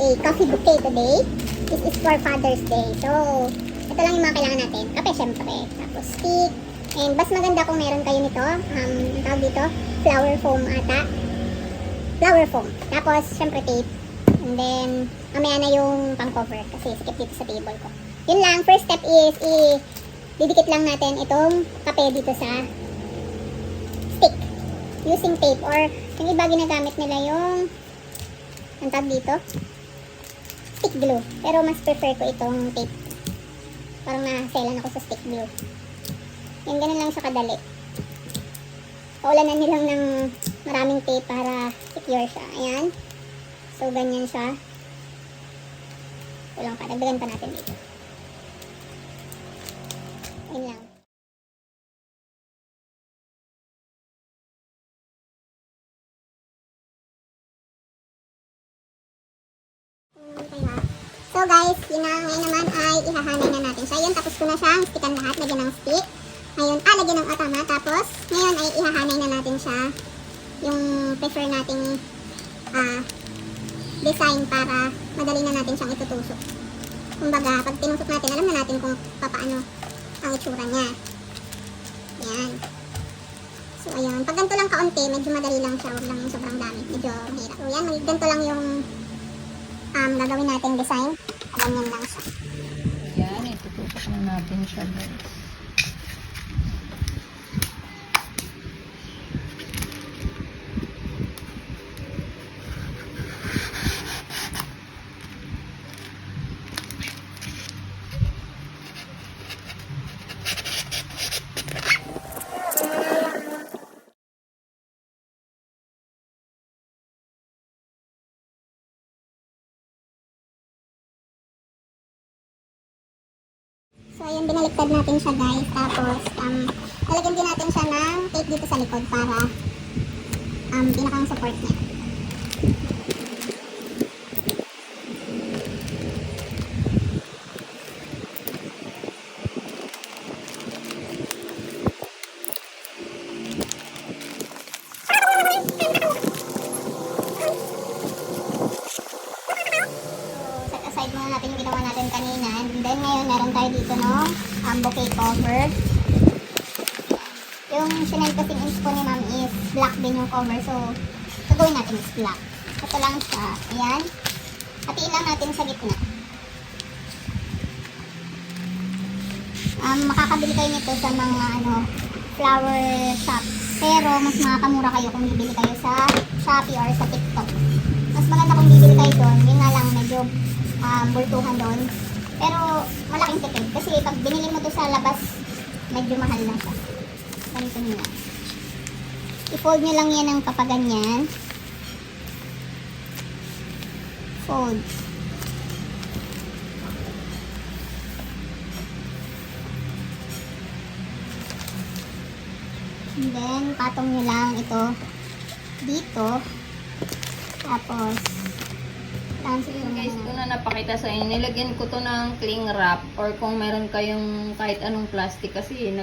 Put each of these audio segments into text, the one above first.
a coffee bouquet today. This is for Father's Day. So, ito lang yung mga kailangan natin. Kape, syempre. Tapos, stick. And, mas maganda kung meron kayo nito. Tawag dito, flower foam ata. Flower foam. Tapos, syempre, tape. And then, mamaya na yung pang-cover kasi sikip dito sa table ko. Yun lang. First step is, didikit lang natin itong kape dito sa stick. Using tape or yung iba ginagamit nila yung ang tawag dito stick glue, pero mas prefer ko itong tape. Parang naselan ako sa stick glue. Yan, ganun lang siya kadali. Paulanan nilang ng maraming tape para secure siya. Ayan, so ganyan siya. Ito lang pa, dagdagan pa natin dito. Ayan lang. So guys, yun na, ngayon naman ay ihahanay na natin siya. Yun, tapos ko na siyang stickan lahat, lagyan ng stick. Ngayon, lagyan ng atama. Tapos, ngayon ay ihahanay na natin siya. Yung prefer nating design para madali na natin siyang itutusok. Kumbaga, pag tinusok natin, alam na natin kung paano ang itsura niya. Yan. So, ayun. Pag ganito lang kaunti, medyo madali lang siya. Huwag lang yung sobrang dami. Medyo mahirap. So, yan. Ganito lang yung gagawin natin design. Ganyan lang siya. Yan, itutusok na natin siya, guys. So, ayun, binaliktad natin siya, guys. Tapos, lalagyan din natin siya ng tape dito sa likod para pinakang support niya. Set aside muna natin yung ginawa natin kanina. And then, ngayon, meron tayo dito no bouquet cover. Yung sinend kasing inch po ni ma'am is black din yung cover. So, gagawin natin is black. Ito lang siya. Ayan. Hatiin lang natin sa gitna. Makakabili kayo nito sa mga flower shop. Pero, mas makakamura kayo kung bibili kayo sa Shopee or sa TikTok. Mas maganda kung bibili kayo doon. Yun nga lang, medyo bultuhan doon. Pero, malaking tipid. Kasi pag binili mo to sa labas, medyo mahal na siya. Ganito nyo lang. I-fold nyo lang yan ng papaganyan. Fold. And then, patong nyo lang ito dito. Tapos, Guys, ito na napakita sa inyo. Nilagyan ko to ng cling wrap or kung meron kayong kahit anong plastic kasi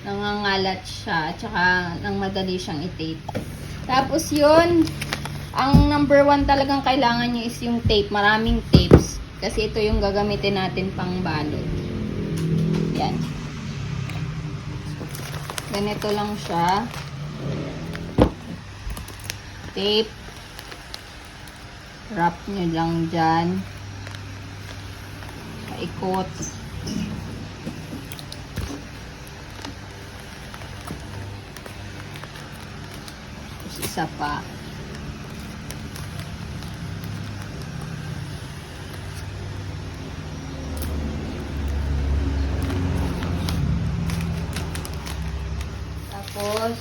nangangalat siya at saka nang madali siyang i-tape. Tapos yun, ang number 1 talagang kailangan nyo is yung tape. Maraming tapes. Kasi ito yung gagamitin natin pang balot. Yan. Ganito lang siya. Tape. Wrap nyo lang dyan. Paikot. Tapos isa pa. Tapos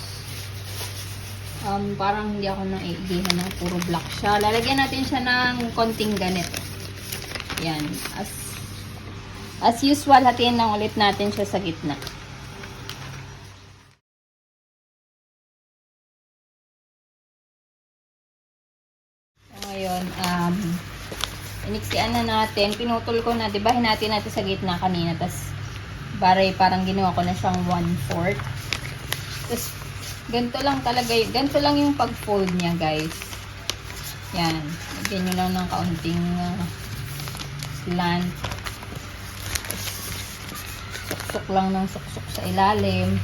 parang hindi ako naiigihan ng puro black siya. Lalagyan natin siya ng konting ganito. Yan. As usual, hatiin lang ulit natin siya sa gitna. So, ngayon, iniksian na natin. Pinutol ko na, diba, hinatin natin sa gitna kanina. Tapos, parang ginawa ko na siyang 1/4. Tapos, ganito lang talaga, ganito lang yung pag-fold niya, guys. Yan. Lagyan nyo lang ng kaunting slant. Suksok lang ng suksok sa ilalim.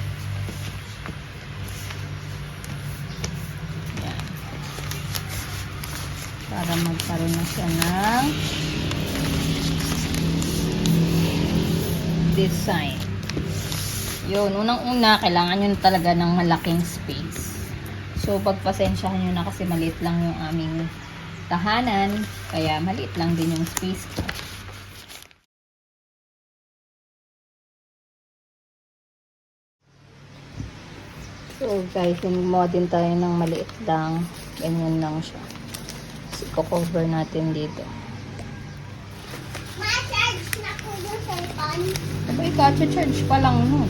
Yan. Para magkaroon na siya ng design. Yun, unang-una, kailangan nyo talaga ng malaking space. So, pagpasensyahan nyo na kasi maliit lang yung aming tahanan. Kaya, maliit lang din yung space ko. So, guys, gumawa din tayo ng maliit lang. Ganyan lang siya. Kasi, cover natin dito. Ma-charge na po yung cellphone. Sabay ka, charge pa lang nun.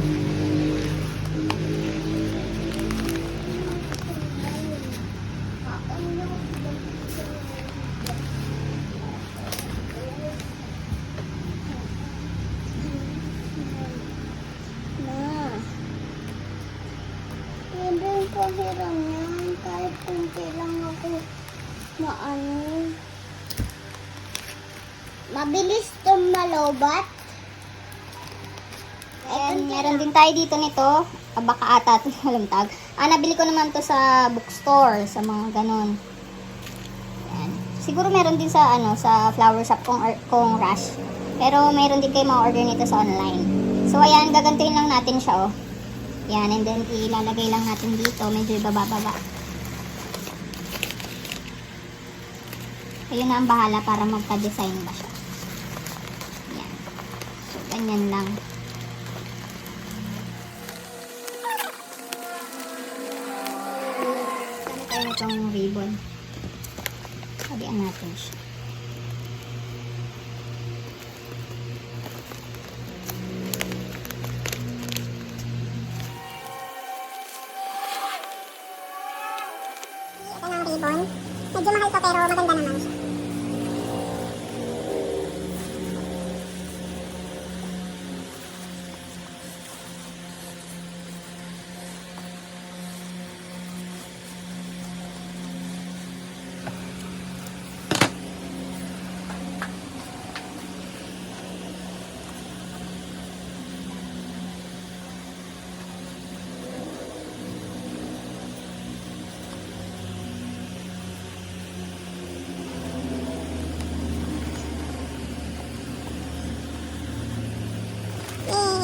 Hindi ko hiram yan. Kahit kunti lang ako maano. Mabilis itong malobat. And meron din tayo dito nito. Baka ata ito malamtag. Nabili ko naman to sa bookstore. Sa mga ganon. Ayan. Siguro meron din sa sa flower shop kung rush. Pero meron din kayo ma-order nito sa online. So ayan, gagantuin lang natin siya oh. Yan, and then ilalagay lang natin dito. Medyo ibababa. Kayo na ang bahala para magka-design ba siya. Yan. So, ganyan lang. Saan tayo itong ribbon? Sabihan natin siya. Ribbon. Medyo mahal to pero maganda naman siya.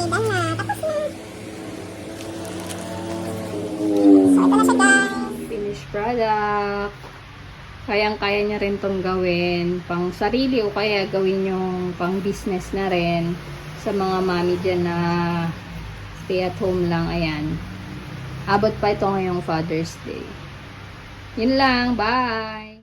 Done na. Tapos na. So, ito na siya guys. Finished product. Kayang-kaya niya rin tong gawin. Pang sarili o kaya gawin yung pang business na rin. Sa mga mami dyan na stay at home lang. Ayan. Abot pa ito ngayong Father's Day. Yun lang. Bye!